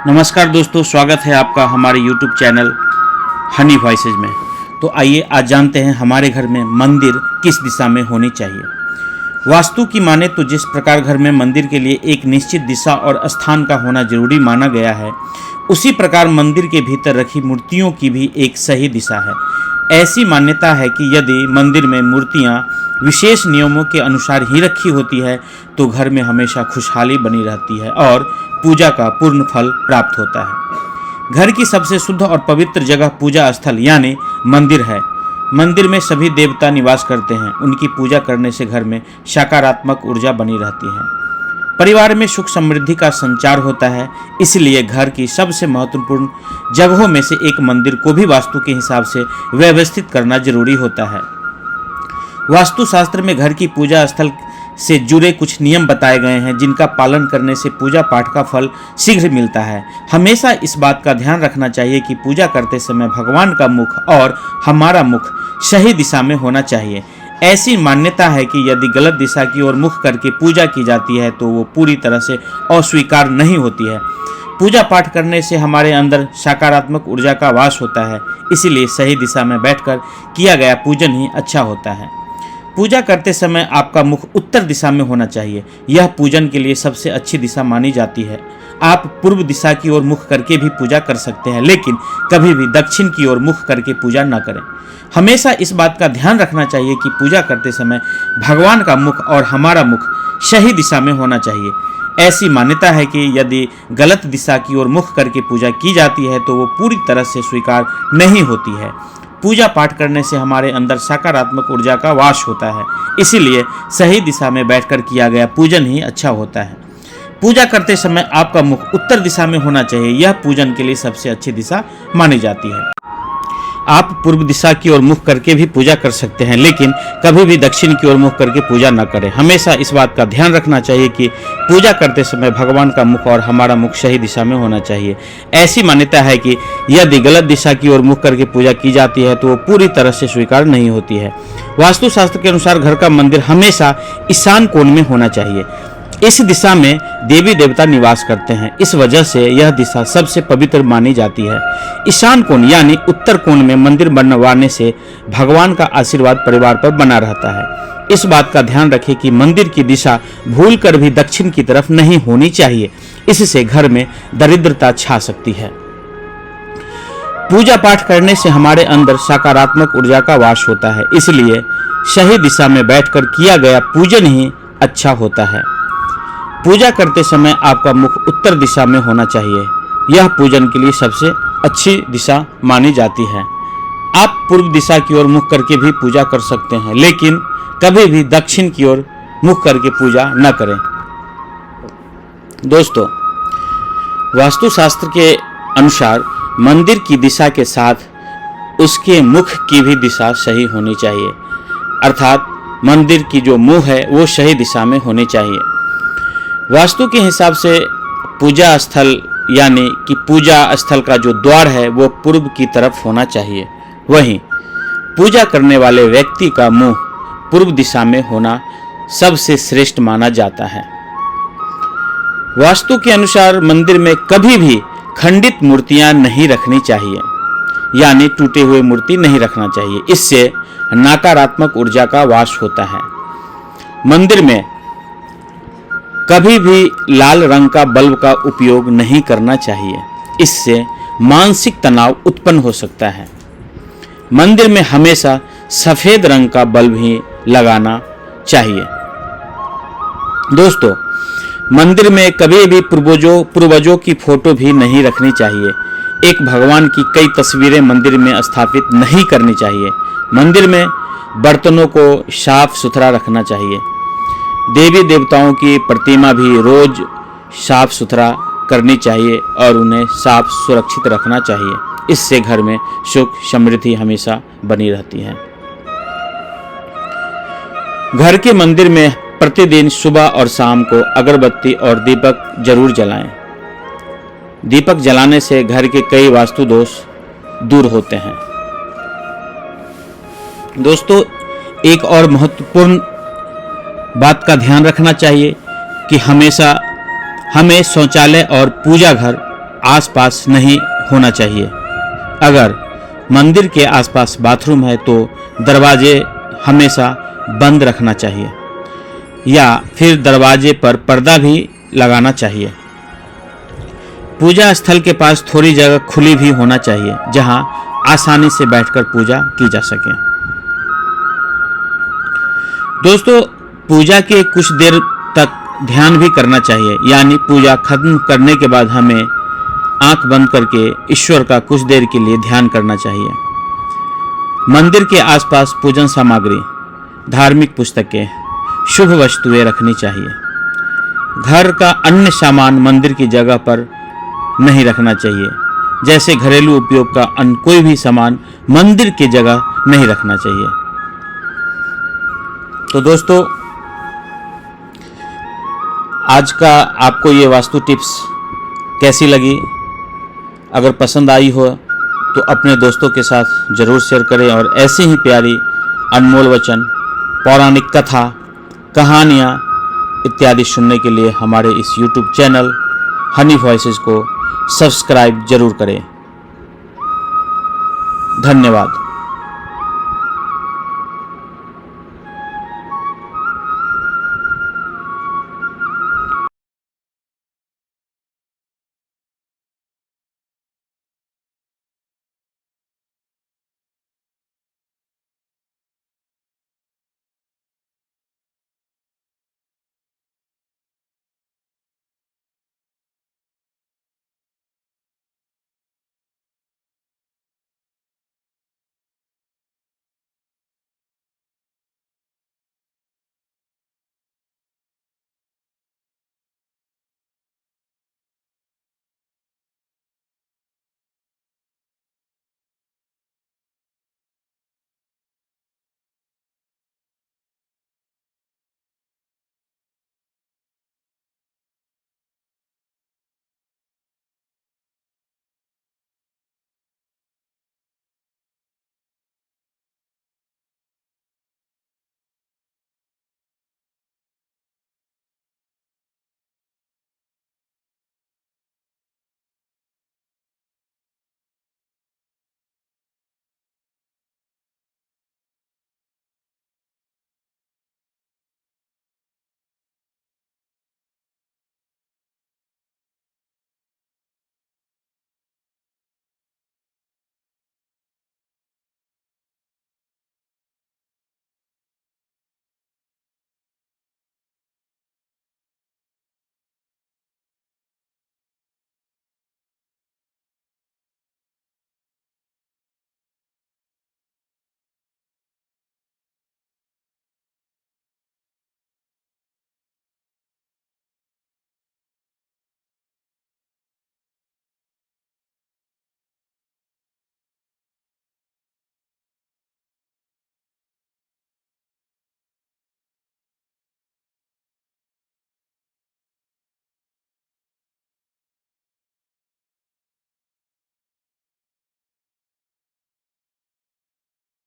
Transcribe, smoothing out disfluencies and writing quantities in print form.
नमस्कार दोस्तों, स्वागत है आपका हमारे YouTube चैनल हनी वॉइसेज में। तो आइए आज जानते हैं हमारे घर में मंदिर किस दिशा में होनी चाहिए। वास्तु की माने तो जिस प्रकार घर में मंदिर के लिए एक निश्चित दिशा और स्थान का होना जरूरी माना गया है, उसी प्रकार मंदिर के भीतर रखी मूर्तियों की भी एक सही दिशा है। ऐसी मान्यता है कि यदि मंदिर में मूर्तियाँ विशेष नियमों के अनुसार ही रखी होती है तो घर में हमेशा खुशहाली बनी रहती है और पूजा का पूर्ण फल प्राप्त होता है। घर की सबसे शुद्ध और पवित्र जगह पूजा स्थल यानी मंदिर है। मंदिर में सभी देवता निवास करते हैं। उनकी पूजा करने से घर में सकारात्मक ऊर्जा बनी रहती है, परिवार में सुख समृद्धि का संचार होता है। इसलिए घर की सबसे महत्वपूर्ण जगहों में से एक मंदिर को भी वास्तु के हिसाब से व्यवस्थित करना जरूरी होता है। वास्तुशास्त्र में घर की पूजा स्थल से जुड़े कुछ नियम बताए गए हैं, जिनका पालन करने से पूजा पाठ का फल शीघ्र मिलता है। हमेशा इस बात का ध्यान रखना चाहिए कि पूजा करते समय भगवान का मुख और हमारा मुख सही दिशा में होना चाहिए। ऐसी मान्यता है कि यदि गलत दिशा की ओर मुख करके पूजा की जाती है तो वो पूरी तरह से अस्वीकार नहीं होती है। पूजा पाठ करने से हमारे अंदर सकारात्मक ऊर्जा का वास होता है, इसीलिए सही दिशा में बैठकर किया गया पूजन ही अच्छा होता है। पूजा करते समय आपका मुख उत्तर दिशा में होना चाहिए। यह पूजन के लिए सबसे अच्छी दिशा मानी जाती है। आप पूर्व दिशा की ओर मुख करके भी पूजा कर सकते हैं, लेकिन कभी भी दक्षिण की ओर मुख करके पूजा न करें। हमेशा इस बात का ध्यान रखना चाहिए कि पूजा करते समय भगवान का मुख और हमारा मुख सही दिशा में होना चाहिए। ऐसी मान्यता है कि यदि गलत दिशा की ओर मुख करके पूजा की जाती है तो वो पूरी तरह से स्वीकार नहीं होती है। पूजा पाठ करने से हमारे अंदर सकारात्मक ऊर्जा का वास होता है, इसीलिए सही दिशा में बैठकर किया गया पूजन ही अच्छा होता है। पूजा करते समय आपका मुख उत्तर दिशा में होना चाहिए। यह पूजन के लिए सबसे अच्छी दिशा मानी जाती है। आप पूर्व दिशा की ओर मुख करके भी पूजा कर सकते हैं, लेकिन कभी भी दक्षिण की ओर मुख करके पूजा न करें। हमेशा इस बात का ध्यान रखना चाहिए कि पूजा करते समय भगवान का मुख और हमारा मुख सही दिशा में होना चाहिए। ऐसी मान्यता है कि यदि गलत दिशा की ओर मुख करके पूजा की जाती है तो वो पूरी तरह से स्वीकार नहीं होती है। वास्तुशास्त्र के अनुसार घर का मंदिर हमेशा ईशान कोण में होना चाहिए। इस दिशा में देवी देवता निवास करते हैं, इस वजह से यह दिशा सबसे पवित्र मानी जाती है। ईशान कोण यानी उत्तर कोण में मंदिर बनवाने से भगवान का आशीर्वाद परिवार पर बना रहता है। इस बात का ध्यान रखें कि मंदिर की दिशा भूलकर भी दक्षिण की तरफ नहीं होनी चाहिए, इससे घर में दरिद्रता छा सकती है। पूजा पाठ करने से हमारे अंदर सकारात्मक ऊर्जा का वास होता है, इसलिए सही दिशा में बैठकर किया गया पूजन ही अच्छा होता है। पूजा करते समय आपका मुख उत्तर दिशा में होना चाहिए। यह पूजन के लिए सबसे अच्छी दिशा मानी जाती है। आप पूर्व दिशा की ओर मुख करके भी पूजा कर सकते हैं, लेकिन कभी भी दक्षिण की ओर मुख करके पूजा न करें। दोस्तों, वास्तुशास्त्र के अनुसार मंदिर की दिशा के साथ उसके मुख की भी दिशा सही होनी चाहिए, अर्थात मंदिर की जो मुंह है वो सही दिशा में होनी चाहिए। वास्तु के हिसाब से पूजा स्थल यानी कि पूजा स्थल का जो द्वार है वो पूर्व की तरफ होना चाहिए। वहीं पूजा करने वाले व्यक्ति का मुंह पूर्व दिशा में होना सबसे श्रेष्ठ माना जाता है। वास्तु के अनुसार मंदिर में कभी भी खंडित मूर्तियां नहीं रखनी चाहिए, यानी टूटे हुए मूर्ति नहीं रखना चाहिए। इससे नकारात्मक ऊर्जा का वास होता है। मंदिर में कभी भी लाल रंग का बल्ब का उपयोग नहीं करना चाहिए, इससे मानसिक तनाव उत्पन्न हो सकता है। मंदिर में हमेशा सफेद रंग का बल्ब ही लगाना चाहिए। दोस्तों, मंदिर में कभी भी पूर्वजों की फोटो भी नहीं रखनी चाहिए। एक भगवान की कई तस्वीरें मंदिर में स्थापित नहीं करनी चाहिए। मंदिर में बर्तनों को साफ सुथरा रखना चाहिए। देवी देवताओं की प्रतिमा भी रोज साफ सुथरा करनी चाहिए और उन्हें साफ सुरक्षित रखना चाहिए। इससे घर में सुख समृद्धि हमेशा बनी रहती है। घर के मंदिर में प्रतिदिन सुबह और शाम को अगरबत्ती और दीपक जरूर जलाएं। दीपक जलाने से घर के कई वास्तु दोष दूर होते हैं। दोस्तों, एक और महत्वपूर्ण बात का ध्यान रखना चाहिए कि हमेशा हमें शौचालय और पूजा घर आसपास नहीं होना चाहिए। अगर मंदिर के आसपास बाथरूम है तो दरवाजे हमेशा बंद रखना चाहिए या फिर दरवाजे पर पर्दा भी लगाना चाहिए। पूजा स्थल के पास थोड़ी जगह खुली भी होना चाहिए जहां आसानी से बैठकर पूजा की जा सके। दोस्तों, पूजा के कुछ देर तक ध्यान भी करना चाहिए, यानी पूजा खत्म करने के बाद हमें आंख बंद करके ईश्वर का कुछ देर के लिए ध्यान करना चाहिए। मंदिर के आसपास पूजन सामग्री, धार्मिक पुस्तकें, शुभ वस्तुएं रखनी चाहिए। घर का अन्य सामान मंदिर की जगह पर नहीं रखना चाहिए, जैसे घरेलू उपयोग का अन्य कोई भी सामान मंदिर की जगह नहीं रखना चाहिए। तो दोस्तों, आज का आपको ये वास्तु टिप्स कैसी लगी? अगर पसंद आई हो तो अपने दोस्तों के साथ ज़रूर शेयर करें और ऐसी ही प्यारी अनमोल वचन, पौराणिक कथा, कहानियाँ इत्यादि सुनने के लिए हमारे इस YouTube चैनल हनी वॉइसेस को सब्सक्राइब जरूर करें। धन्यवाद।